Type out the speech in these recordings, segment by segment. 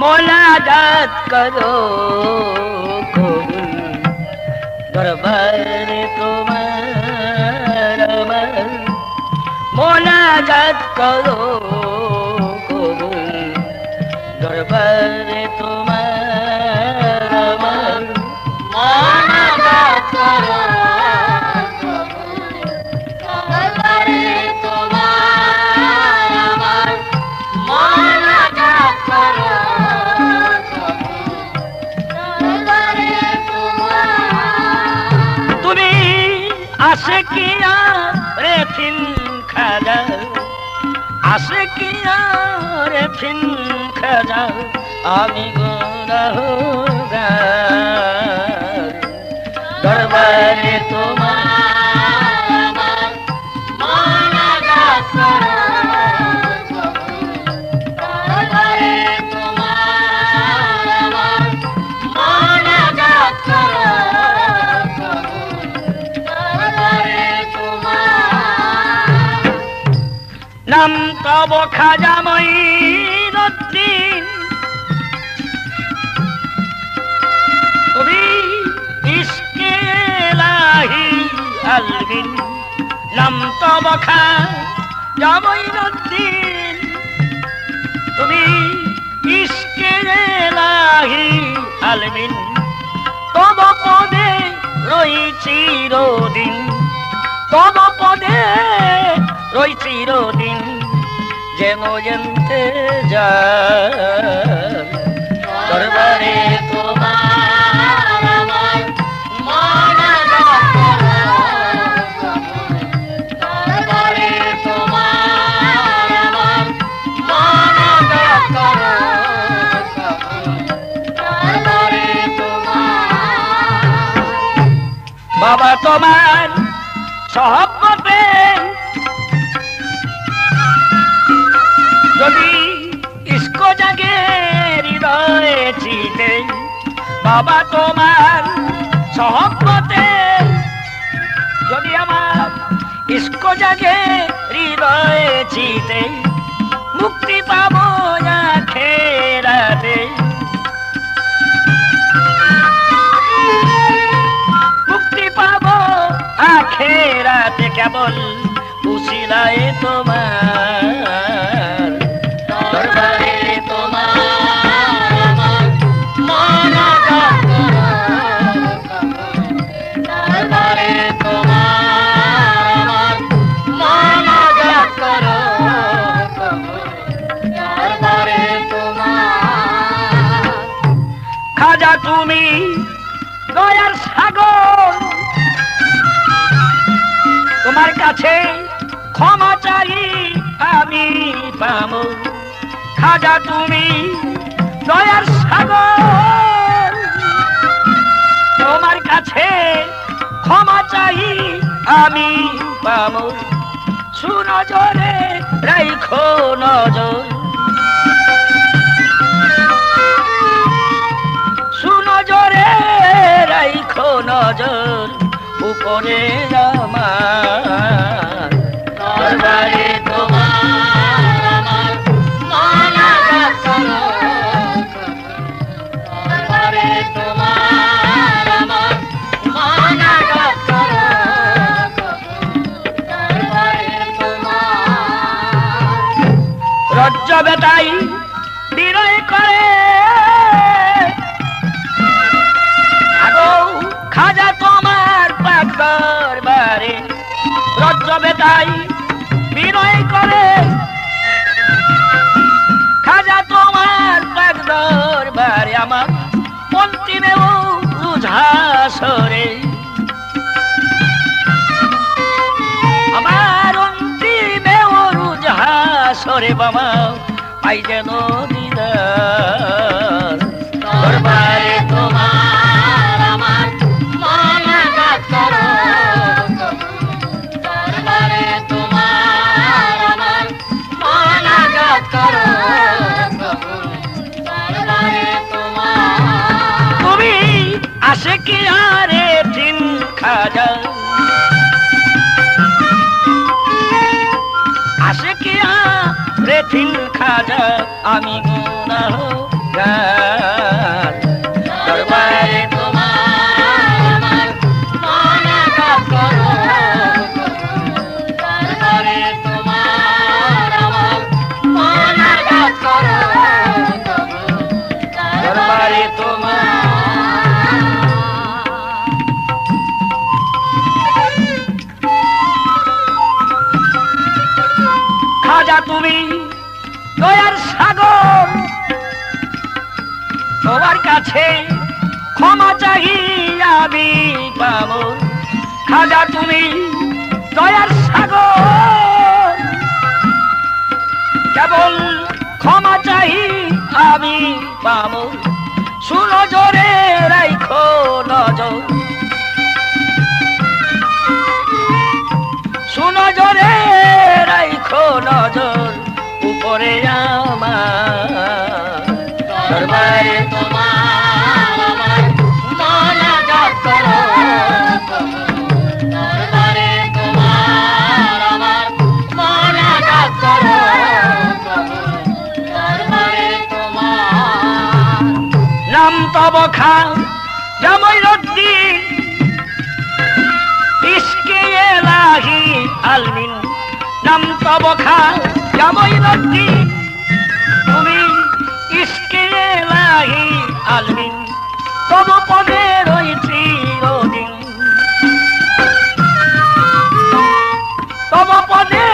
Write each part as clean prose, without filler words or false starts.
মোনাজাত করো কবুল দরবারে তোমার আমার মোনাজাত করো কবুল দরবারে তোমার আমার মোনাজাত করো आशिकिया रे फिन खाजा आशिकिया रे फिन खाजा आमी गुनाहगार दरबारे तुम्हार मोनाजात करो दरबारे तुम्हार मोनाजात करो नाम तब खाजा मঈনুদ্দিন তুমি ইশকে ইলাহি আলবিন নাম তব খাজা মঈনুদ্দিন তুমি ইশকে ইলাহি আলবিন তব পদে রই চিরদিন তব পদে রই চিরদিন যেন ইন্তেজার দরবারে তোমার আমার মোনাজাত করো দরবারে তোমার আমার মোনাজাত করো দরবারে তোমার বাবা তোমার সহবতে যদি ইসকো জাগে হৃদয়ে চিতে বাবা তোমার সহবতে যদি আমার ইসকো জাগে হৃদয়ে চিতে মুক্তি পাবো আখিরাতে মুক্তি পাবো আখিরাতে কেবল উসিলায়ে তোমার দরবারে তোমার আমার মোনাজাত করো দরবারে তোমার আমার মোনাজাত করো দরবারে তোমার খাজা তুমি দয়ার সাগর তোমার কাছে ক্ষমা চাই আমি পাবো খাজা তুমি দয়ার সাগর তোমার কাছে ক্ষমা চাই আমি পাবো সুনজরে রাখো নজর সুনজরে রাখো নজর উপরে আমার দরবারে তোমার আমার মোনাজাত করো দরবারে তোমার আমার মোনাজাত করো দরবারে তোমার রজ্জ বেটাই বিনয় করে আগো খাজা তোমার পাক দরবারে রজ্জ বেটাই বিনয় করে খাজা তোমার পাক দরবারে আমার অন্তিমেও রুঝাসরে আমার অন্তিমেও রুঝাসরে বাবা পাই যেন দিদার দরবারে তোমার আমার মোনাজাত করো দরবারে তোমার আমার মোনাজাত করো দরবারে তোমার তুমি আশিকিয়া রে ফিন খাজা আশিকিয়া রে ফিন খাজা আমি গুনাহগার তুমি দয়ার সাগর, তোমার কাছে ক্ষমা চাহি আমি পাবো। খাজা তুমি দয়ার সাগর, কেবল ক্ষমা চাহি আমি পাবো। শুনো জোরে রাইখো নজর, শুনো জোরে রাইখো নজর উপরে আমার দরবারে তোমার আমার মোনাজাত করো, দরবারে তোমার আমার মোনাজাত করো, দরবারে তোমার। নাম তব খা জামাইরুদ্দিন, ইশকে এলাহি আলমিন। নাম তব খা জামাইরুদ্দিন, তুমি ইশকে এলাহি আলমিন। তব পদে রয়েছি চিরদিন, তব পদে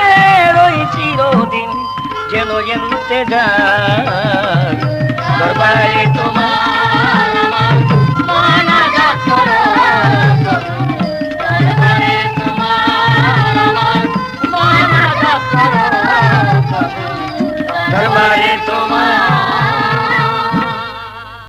রয়েছি চিরদিন, যেন এনতে যায় দরবারে তোমার আমার মোনাজাত করো, দরবারে তোমার আমার মোনাজাত করো, দরবারে